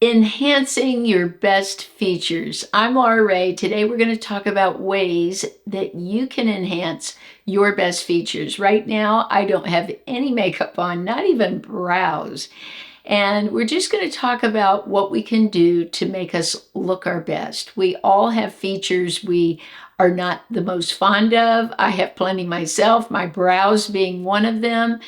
Enhancing your best features. I'm Laura Ray. Today we're going to talk about ways that you can enhance your best features. Right now, I don't have any makeup on, not even brows. And we're just going to talk about what we can do to make us look our best. We all have features we are not the most fond of. I have plenty myself, my brows being one of them.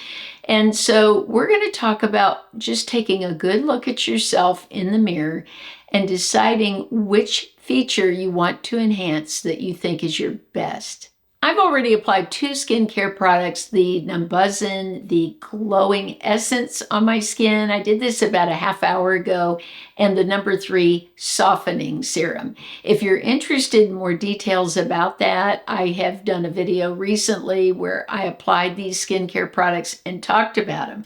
And so we're going to talk about just taking a good look at yourself in the mirror and deciding which feature you want to enhance that you think is your best. I've already applied 2 skincare products, the Numbuzzin, the Glowing Essence on my skin. I did this about a half hour ago, and the number 3 Softening Serum. If you're interested in more details about that, I have done a video recently where I applied these skincare products and talked about them.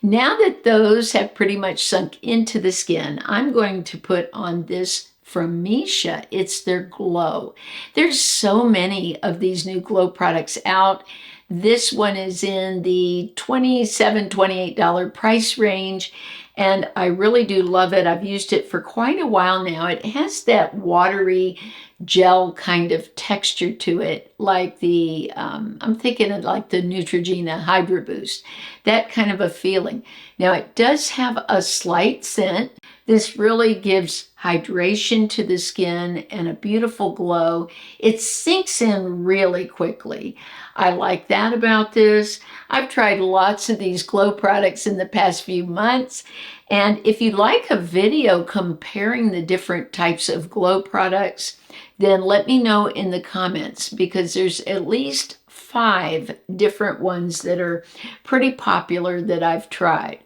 Now that those have pretty much sunk into the skin, I'm going to put on this from Missha. It's their Glow. There's so many of these new glow products out. This one is in the $27, $28 price range, and I really do love it. I've used it for quite a while now. It has that watery gel kind of texture to it, like the, I'm thinking of like the Neutrogena Hydro Boost, that kind of a feeling. Now it does have a slight scent. This really gives hydration to the skin and a beautiful glow. It sinks in really quickly. I like that about this. I've tried lots of these glow products in the past few months. And if you'd like a video comparing the different types of glow products, then let me know in the comments, because there's at least 5 different ones that are pretty popular that I've tried.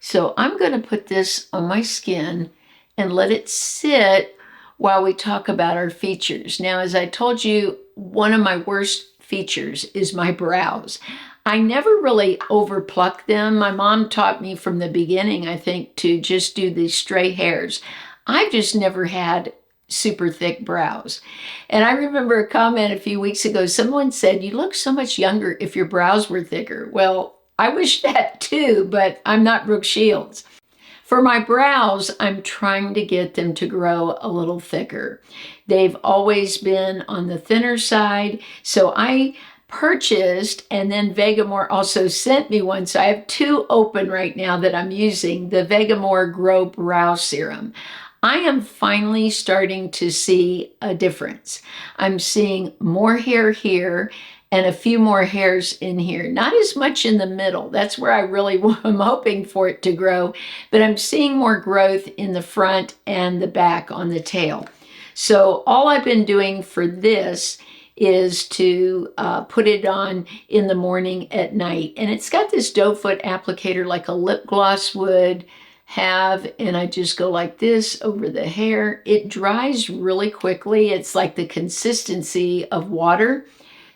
So I'm going to put this on my skin and let it sit while we talk about our features. Now, as I told you, one of my worst features is my brows. I never really overpluck them. My mom taught me from the beginning, I think, to just do the straight hairs. I've just never had super thick brows. And I remember a comment a few weeks ago, someone said, "You look so much younger if your brows were thicker." Well, I wish that too, but I'm not Brooke Shields. For my brows, I'm trying to get them to grow a little thicker. They've always been on the thinner side, so I purchased, and then Vegamour also sent me one, so I have 2 open right now that I'm using, the Vegamour Grow Brow Serum. I am finally starting to see a difference. I'm seeing more hair here and a few more hairs in here. Not as much in the middle. That's where I really am hoping for it to grow, but I'm seeing more growth in the front and the back on the tail. So all I've been doing for this is to put it on in the morning, at night. And it's got this doe foot applicator like a lip gloss would have, and I just go like this over the hair. It dries really quickly. It's like the consistency of water.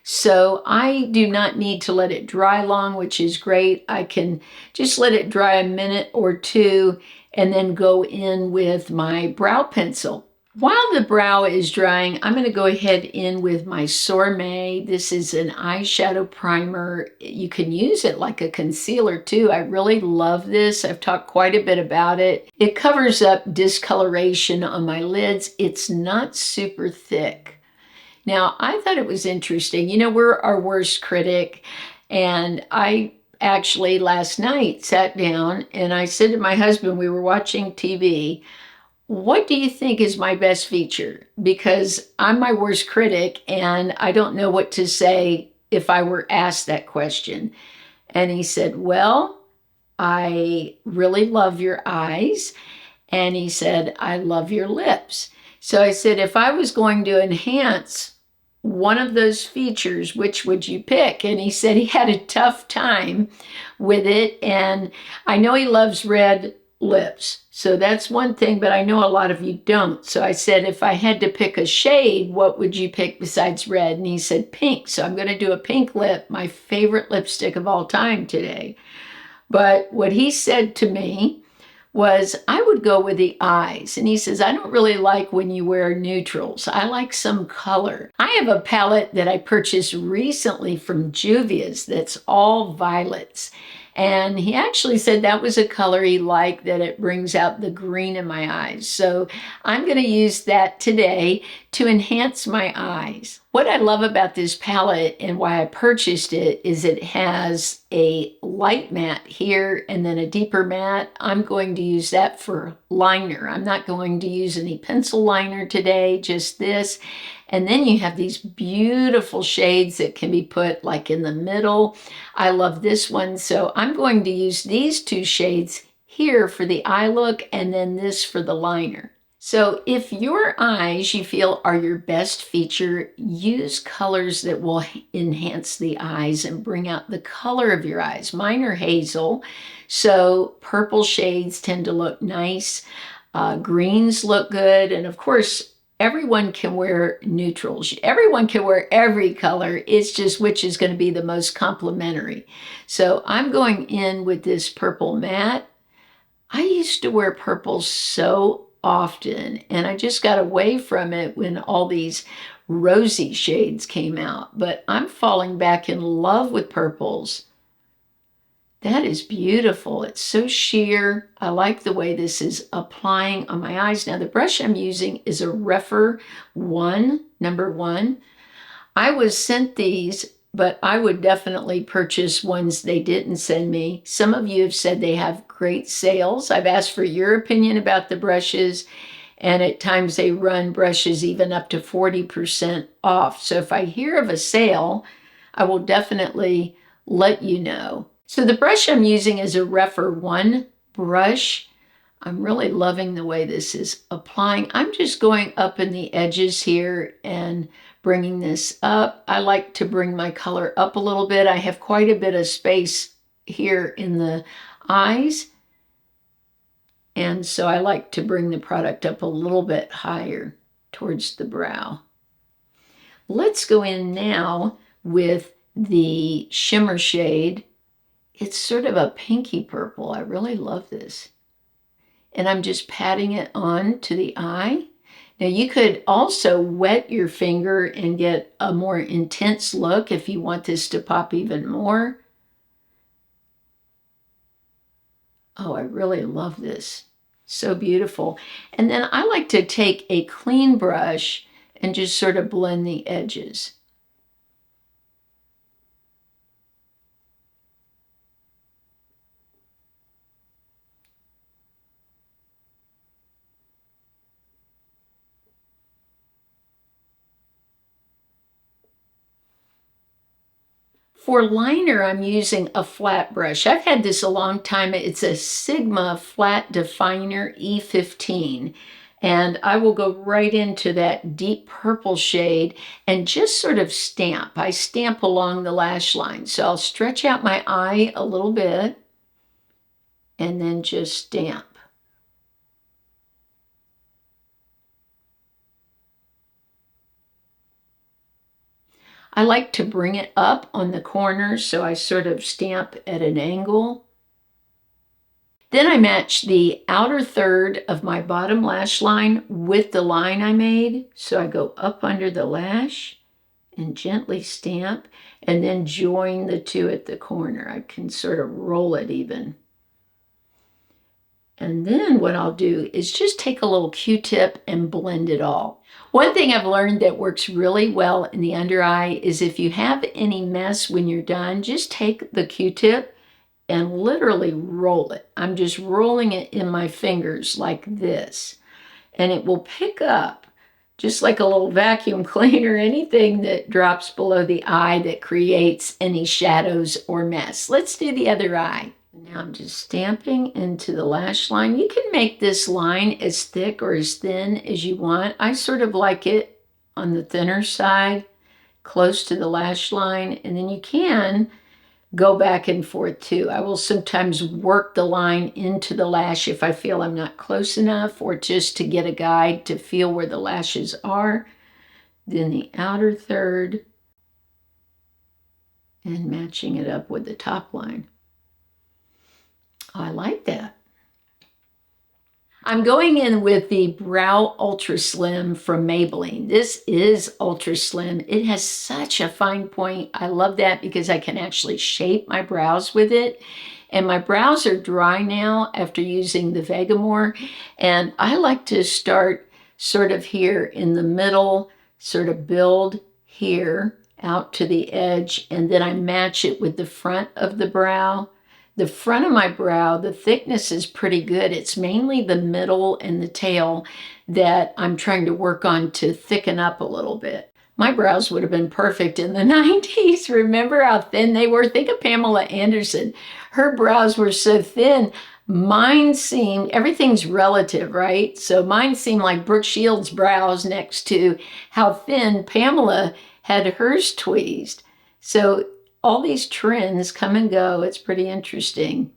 So I do not need to let it dry long, which is great. I can just let it dry a minute or 2 and then go in with my brow pencil. While the brow is drying, I'm going to go ahead in with my Sorme. This is an eyeshadow primer. You can use it like a concealer too. I really love this. I've talked quite a bit about it. It covers up discoloration on my lids. It's not super thick. Now, I thought it was interesting. You know, we're our worst critic, and I actually last night sat down and I said to my husband, we were watching TV, "What do you think is my best feature?" Because I'm my worst critic and I don't know what to say if I were asked that question. And he said, "Well, I really love your eyes." And he said, "I love your lips." So I said, if I was going to enhance one of those features, which would you pick? And he said he had a tough time with it. And I know he loves red lips. So that's one thing, but I know a lot of you don't. So I said, if I had to pick a shade, what would you pick besides red? And he said pink. So I'm going to do a pink lip, my favorite lipstick of all time today. But what he said to me was I would go with the eyes. And he says, I don't really like when you wear neutrals. I like some color. I have a palette that I purchased recently from Juvia's that's all violets. And he actually said that was a color he liked, that it brings out the green in my eyes. So I'm going to use that today to enhance my eyes. What I love about this palette and why I purchased it is it has a light matte here and then a deeper matte. I'm going to use that for liner. I'm not going to use any pencil liner today, just this. And then you have these beautiful shades that can be put like in the middle. I love this one. So I'm going to use these two shades here for the eye look and then this for the liner. So if your eyes you feel are your best feature, use colors that will enhance the eyes and bring out the color of your eyes. Mine are hazel, so purple shades tend to look nice. Greens look good. And of course, everyone can wear neutrals. Everyone can wear every color. It's just which is going to be the most complementary. So I'm going in with this purple matte. I used to wear purple so often, and I just got away from it when all these rosy shades came out. But I'm falling back in love with purples. That is beautiful. It's so sheer. I like the way this is applying on my eyes. Now, the brush I'm using is a Rephr 1, number 1. I was sent these, but I would definitely purchase ones they didn't send me. Some of you have said they have great sales. I've asked for your opinion about the brushes, and at times they run brushes even up to 40% off. So if I hear of a sale, I will definitely let you know. So the brush I'm using is a Rephr 1 brush. I'm really loving the way this is applying. I'm just going up in the edges here and bringing this up. I like to bring my color up a little bit. I have quite a bit of space here in the eyes. And so I like to bring the product up a little bit higher towards the brow. Let's go in now with the shimmer shade. It's sort of a pinky purple. I really love this. And I'm just patting it on to the eye. Now you could also wet your finger and get a more intense look if you want this to pop even more. Oh, I really love this. So beautiful. And then I like to take a clean brush and just sort of blend the edges. For liner, I'm using a flat brush. I've had this a long time. It's a Sigma Flat Definer E15. And I will go right into that deep purple shade and just sort of stamp. I stamp along the lash line. So I'll stretch out my eye a little bit and then just stamp. I like to bring it up on the corners, so I sort of stamp at an angle. Then I match the outer third of my bottom lash line with the line I made. So I go up under the lash and gently stamp and then join the two at the corner. I can sort of roll it even. And then what I'll do is just take a little Q-tip and blend it all. One thing I've learned that works really well in the under eye is if you have any mess when you're done, just take the Q-tip and literally roll it. I'm just rolling it in my fingers like this. And it will pick up, just like a little vacuum cleaner, anything that drops below the eye that creates any shadows or mess. Let's do the other eye. Now I'm just stamping into the lash line. You can make this line as thick or as thin as you want. I sort of like it on the thinner side, close to the lash line, and then you can go back and forth too. I will sometimes work the line into the lash if I feel I'm not close enough, or just to get a guide to feel where the lashes are. Then the outer third and matching it up with the top line. I like that. I'm going in with the Brow Ultra Slim from Maybelline. This is Ultra Slim. It has such a fine point. I love that because I can actually shape my brows with it. And my brows are dry now after using the Vegamour. And I like to start sort of here in the middle, sort of build here out to the edge, and then I match it with the front of the brow. The front of my brow, the thickness is pretty good. It's mainly the middle and the tail that I'm trying to work on to thicken up a little bit. My brows would have been perfect in the 90s. Remember how thin they were? Think of Pamela Anderson. Her brows were so thin. Mine seemed, everything's relative, right? So mine seemed like Brooke Shields' brows next to how thin Pamela had hers tweezed. So all these trends come and go. It's pretty interesting.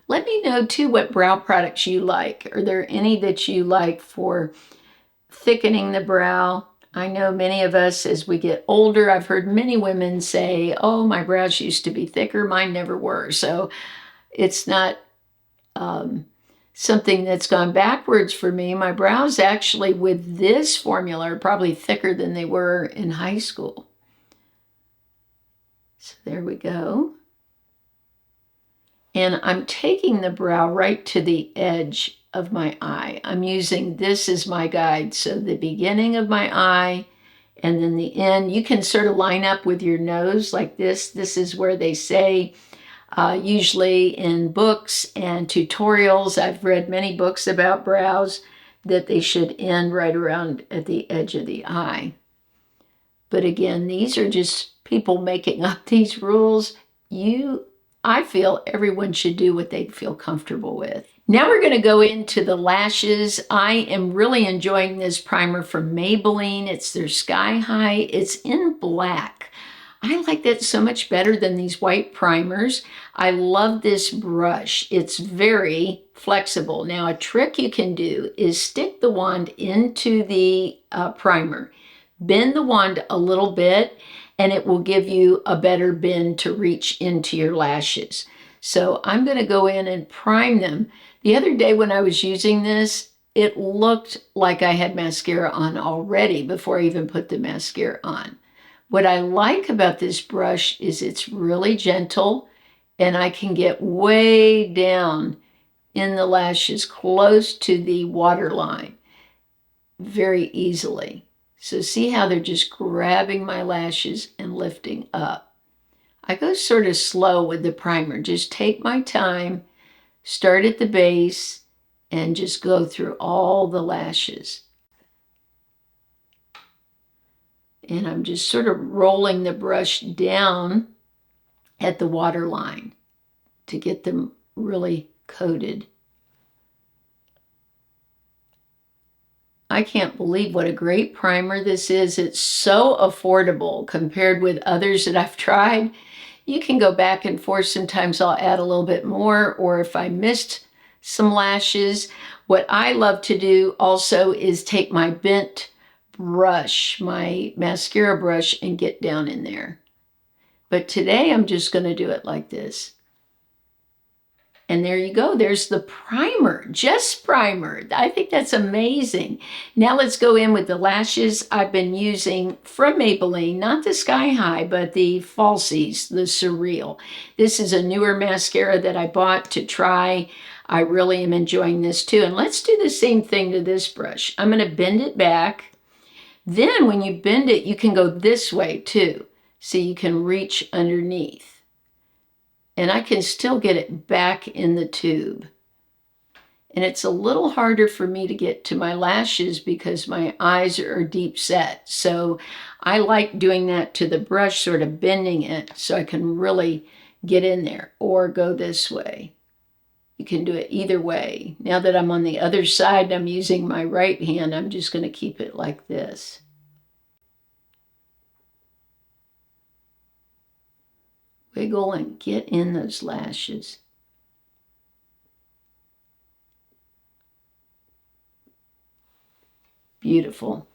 Let me know too what brow products you like. Are there any that you like for thickening the brow? I know many of us, as we get older, I've heard many women say, oh, my brows used to be thicker. Mine never were. So it's not something that's gone backwards for me. My brows actually with this formula are probably thicker than they were in high school. So there we go. And I'm taking the brow right to the edge of my eye. I'm using this as my guide. So the beginning of my eye and then the end. You can sort of line up with your nose like this. This is where they say, usually in books and tutorials, I've read many books about brows, that they should end right around at the edge of the eye. But again, these are just people making up these rules. I feel everyone should do what they feel comfortable with. Now we're going to go into the lashes. I am really enjoying this primer from Maybelline. It's their Sky High. It's in black. I like that so much better than these white primers. I love this brush. It's very flexible. Now a trick you can do is stick the wand into the primer. Bend the wand a little bit and it will give you a better bend to reach into your lashes. So I'm going to go in and prime them. The other day when I was using this, it looked like I had mascara on already before I even put the mascara on. What I like about this brush is it's really gentle and I can get way down in the lashes close to the waterline very easily. So see how they're just grabbing my lashes and lifting up. I go sort of slow with the primer. Just take my time, start at the base, and just go through all the lashes. And I'm just sort of rolling the brush down at the waterline to get them really coated. I can't believe what a great primer this is. It's so affordable compared with others that I've tried. You can go back and forth. Sometimes I'll add a little bit more, or if I missed some lashes. What I love to do also is take my bent brush, my mascara brush, and get down in there. But today I'm just going to do it like this. And there you go. There's the primer, just primer. I think that's amazing. Now let's go in with the lashes. I've been using from Maybelline, not the Sky High, but the Falsies, the Surreal. This is a newer mascara that I bought to try. I really am enjoying this too. And let's do the same thing to this brush. I'm going to bend it back. Then when you bend it, you can go this way too. So you can reach underneath. And I can still get it back in the tube. And it's a little harder for me to get to my lashes because my eyes are deep set. So I like doing that to the brush, sort of bending it so I can really get in there, or go this way. You can do it either way. Now that I'm on the other side, I'm using my right hand, I'm just going to keep it like this. Wiggle and get in those lashes. Beautiful.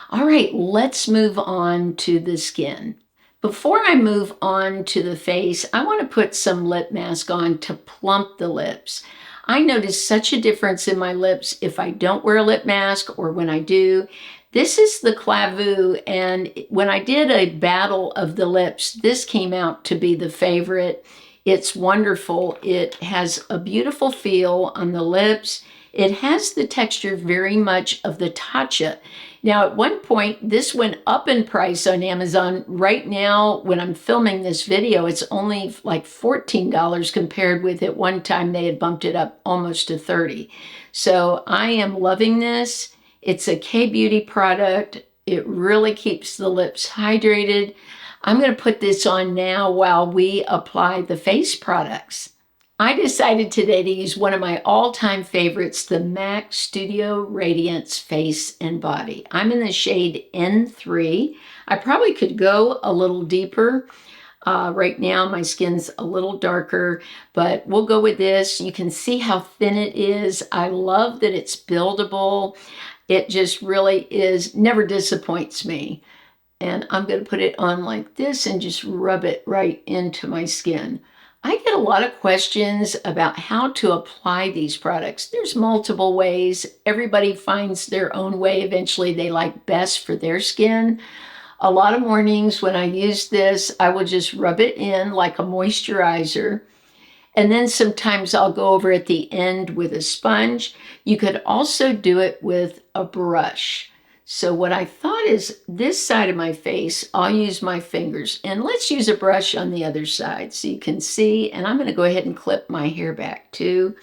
All right, let's move on to the skin. Before I move on to the face, I want to put some lip mask on to plump the lips. I notice such a difference in my lips if I don't wear a lip mask or when I do. This is the Klavuu, and when I did a battle of the lips, this came out to be the favorite. It's wonderful. It has a beautiful feel on the lips. It has the texture very much of the Tatcha. Now, at one point, this went up in price on Amazon. Right now, when I'm filming this video, it's only like $14 compared with at one time they had bumped it up almost to $30. So I am loving this. It's a K-Beauty product. It really keeps the lips hydrated. I'm going to put this on now while we apply the face products. I decided today to use one of my all-time favorites, the MAC Studio Radiance Face and Body. I'm in the shade N3. I probably could go a little deeper. Right now my skin's a little darker, but we'll go with this. You can see how thin it is. I love that it's buildable. It just really is, never disappoints me. And I'm going to put it on like this and just rub it right into my skin. I get a lot of questions about how to apply these products. There's multiple ways. Everybody finds their own way eventually they like best for their skin. A lot of mornings when I use this, I will just rub it in like a moisturizer. And then sometimes I'll go over at the end with a sponge. You could also do it with a brush. So what I thought is this side of my face, I'll use my fingers. And let's use a brush on the other side so you can see. And I'm going to go ahead and clip my hair back too.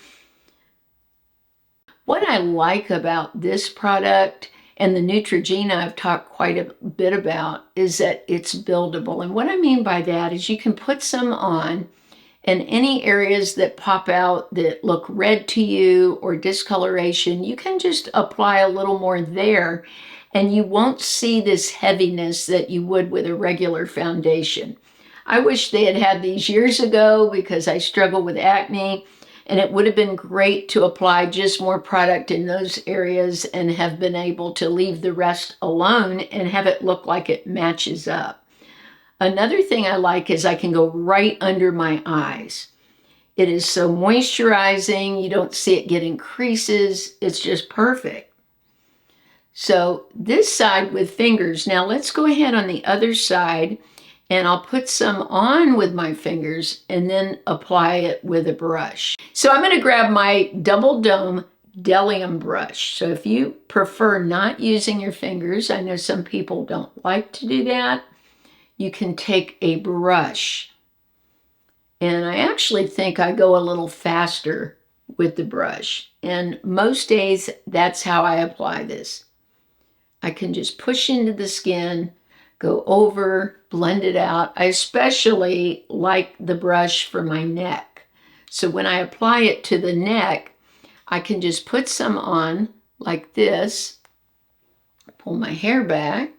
What I like about this product and the Neutrogena I've talked quite a bit about is that it's buildable. And what I mean by that is you can put some on, and any areas that pop out that look red to you or discoloration, you can just apply a little more there and you won't see this heaviness that you would with a regular foundation. I wish they had had these years ago because I struggle with acne, and it would have been great to apply just more product in those areas and have been able to leave the rest alone and have it look like it matches up. Another thing I like is I can go right under my eyes. It is so moisturizing. You don't see it getting creases. It's just perfect. So this side with fingers. Now let's go ahead on the other side and I'll put some on with my fingers and then apply it with a brush. So I'm going to grab my Double Dome Bdellium brush. So if you prefer not using your fingers, I know some people don't like to do that, you can take a brush. And I actually think I go a little faster with the brush. And most days, that's how I apply this. I can just push into the skin, go over, blend it out. I especially like the brush for my neck. So when I apply it to the neck, I can just put some on like this, pull my hair back,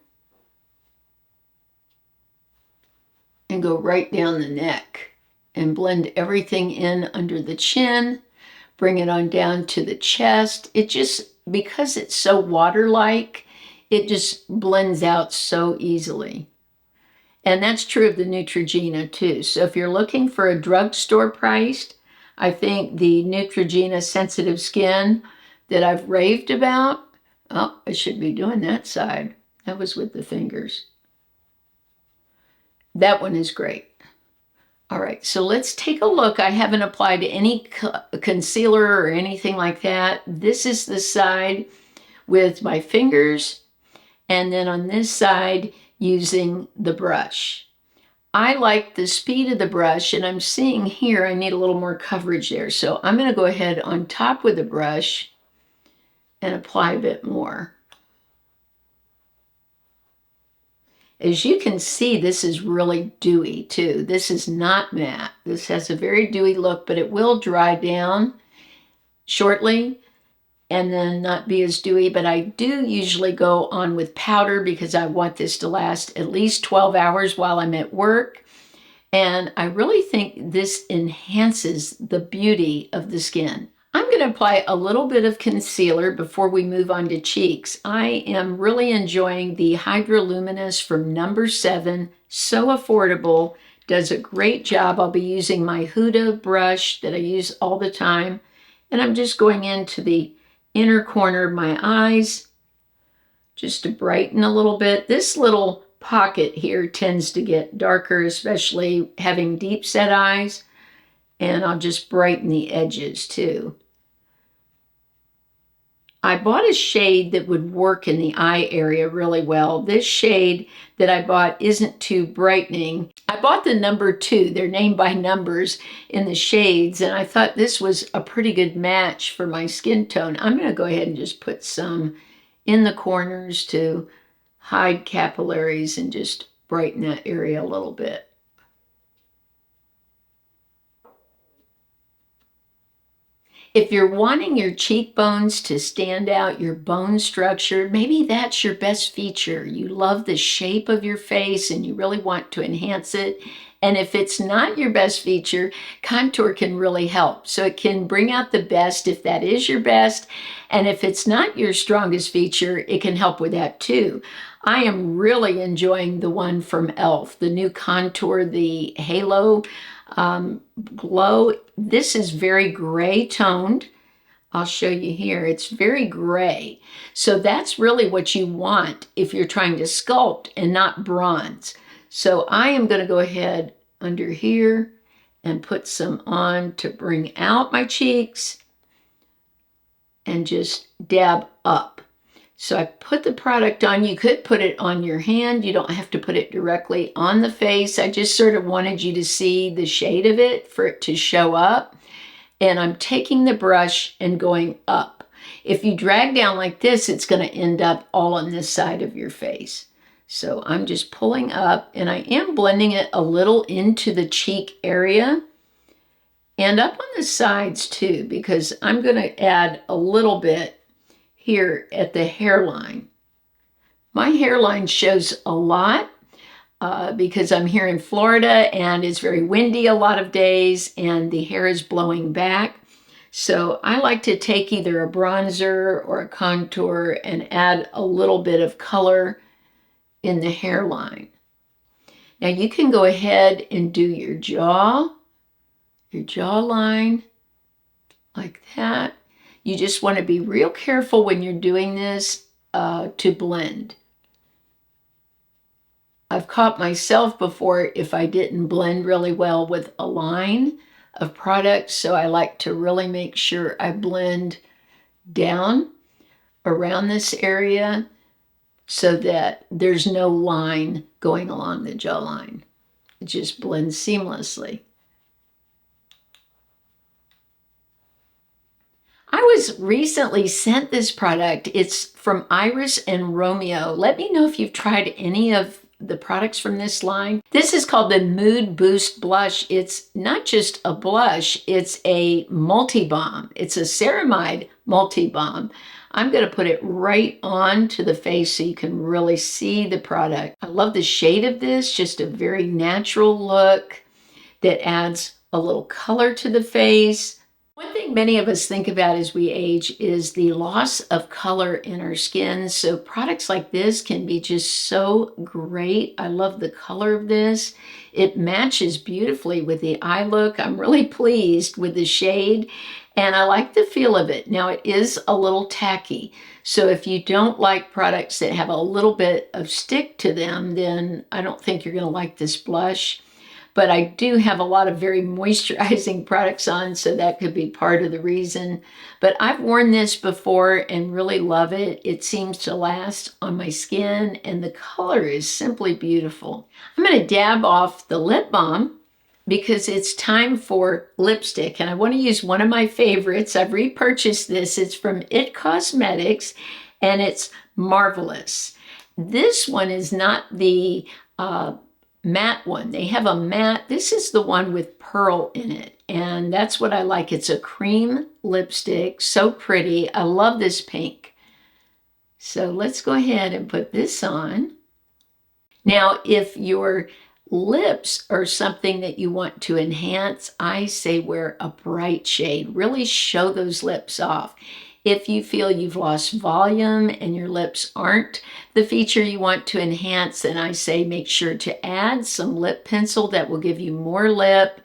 and go right down the neck and blend everything in under the chin, bring it on down to the chest. It just, because it's so water-like, it just blends out so easily. And that's true of the Neutrogena too. So if you're looking for a drugstore priced, I think the Neutrogena Sensitive Skin that I've raved about, oh, I should be doing that side. That was with the fingers. That one is great. All right, so let's take a look. I haven't applied any concealer or anything like that. This is the side with my fingers, and then on this side using the brush. I like the speed of the brush, and I'm seeing here I need a little more coverage there. So I'm going to go ahead on top with the brush and apply a bit more. As you can see, this is really dewy too. This is not matte. This has a very dewy look, but it will dry down shortly and then not be as dewy. But I do usually go on with powder because I want this to last at least 12 hours while I'm at work. And I really think this enhances the beauty of the skin. I'm going to apply a little bit of concealer before we move on to cheeks. I am really enjoying the Luminous from number 7. So affordable. Does a great job. I'll be using my Huda brush that I use all the time. And I'm just going into the inner corner of my eyes just to brighten a little bit. This little pocket here tends to get darker, especially having deep set eyes. And I'll just brighten the edges too. I bought a shade that would work in the eye area really well. This shade that I bought isn't too brightening. I bought the number 2. They're named by numbers in the shades, and I thought this was a pretty good match for my skin tone. I'm going to go ahead and just put some in the corners to hide capillaries and just brighten that area a little bit. If you're wanting your cheekbones to stand out, your bone structure, maybe that's your best feature. You love the shape of your face and you really want to enhance it. And if it's not your best feature, contour can really help. So it can bring out the best if that is your best. And if it's not your strongest feature, it can help with that too. I am really enjoying the one from e.l.f., the new contour, the Halo Glow. This is very gray toned. I'll show you here. It's very gray. So that's really what you want if you're trying to sculpt and not bronze. So I am going to go ahead under here and put some on to bring out my cheeks and just dab up. So I put the product on. You could put it on your hand. You don't have to put it directly on the face. I just sort of wanted you to see the shade of it for it to show up. And I'm taking the brush and going up. If you drag down like this, it's going to end up all on this side of your face. So I'm just pulling up, and I am blending it a little into the cheek area and up on the sides too, because I'm going to add a little bit here at the hairline. My hairline shows a lot because I'm here in Florida and it's very windy a lot of days and the hair is blowing back. So I like to take either a bronzer or a contour and add a little bit of color in the hairline. Now you can go ahead and do your jawline like that. You just want to be real careful when you're doing this to blend. I've caught myself before if I didn't blend really well with a line of products, so I like to really make sure I blend down around this area so that there's no line going along the jawline. It just blends seamlessly. I was recently sent this product. It's from Iris and Romeo. Let me know if you've tried any of the products from this line. This is called the Mood Boost Blush. It's not just a blush, it's a multi-balm. It's a ceramide multi-balm. I'm going to put it right on to the face so you can really see the product. I love the shade of this, just a very natural look that adds a little color to the face. One thing many of us think about as we age is the loss of color in our skin. So products like this can be just so great. I love the color of this. It matches beautifully with the eye look. I'm really pleased with the shade and I like the feel of it. Now it is a little tacky. So if you don't like products that have a little bit of stick to them, then I don't think you're going to like this blush. But I do have a lot of very moisturizing products on, so that could be part of the reason. But I've worn this before and really love it. It seems to last on my skin, and the color is simply beautiful. I'm going to dab off the lip balm because it's time for lipstick, and I want to use one of my favorites. I've repurchased this. It's from IT Cosmetics, and it's Marvelous. This one is not the matte one. They have a matte. This is the one with pearl in it, and that's what I like. It's a cream lipstick, so pretty. I love this pink. So let's go ahead and put this on. Now, if your lips are something that you want to enhance, I say wear a bright shade. Really show those lips off. If you feel you've lost volume and your lips aren't the feature you want to enhance, then I say make sure to add some lip pencil that will give you more lip.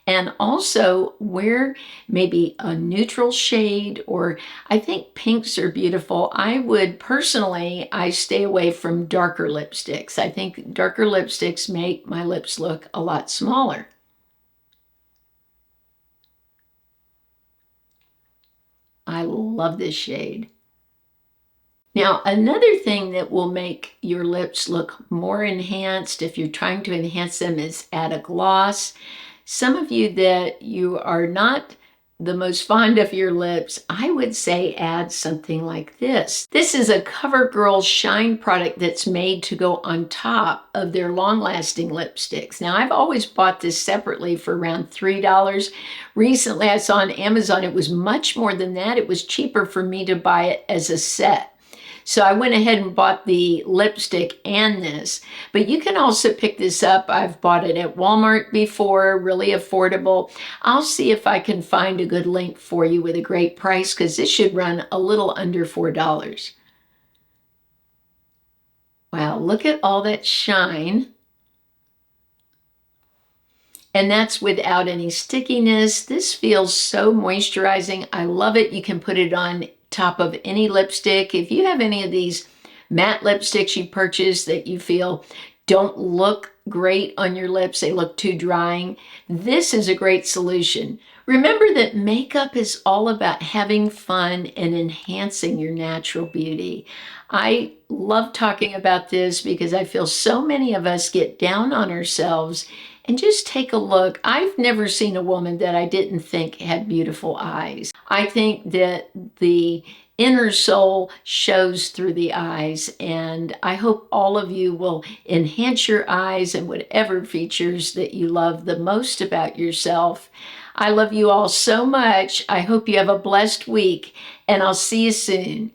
And also wear maybe a neutral shade, or I think pinks are beautiful. I would personally, I stay away from darker lipsticks. I think darker lipsticks make my lips look a lot smaller. I love this shade. Now, another thing that will make your lips look more enhanced if you're trying to enhance them is add a gloss. Some of you that you are not the most fond of your lips, I would say add something like this. This is a CoverGirl Shine product that's made to go on top of their long-lasting lipsticks. Now, I've always bought this separately for around $3. Recently, I saw on Amazon it was much more than that. It was cheaper for me to buy it as a set. So I went ahead and bought the lipstick and this, but you can also pick this up. I've bought it at Walmart before, really affordable. I'll see if I can find a good link for you with a great price, because this should run a little under $4. Wow, look at all that shine. And that's without any stickiness. This feels so moisturizing. I love it. You can put it on top of any lipstick. If you have any of these matte lipsticks you purchase that you feel don't look great on your lips, they look too drying, this is a great solution. Remember that makeup is all about having fun and enhancing your natural beauty. I love talking about this because I feel so many of us get down on ourselves. And just take a look. I've never seen a woman that I didn't think had beautiful eyes. I think that the inner soul shows through the eyes, and I hope all of you will enhance your eyes and whatever features that you love the most about yourself. I love you all so much. I hope you have a blessed week, and I'll see you soon.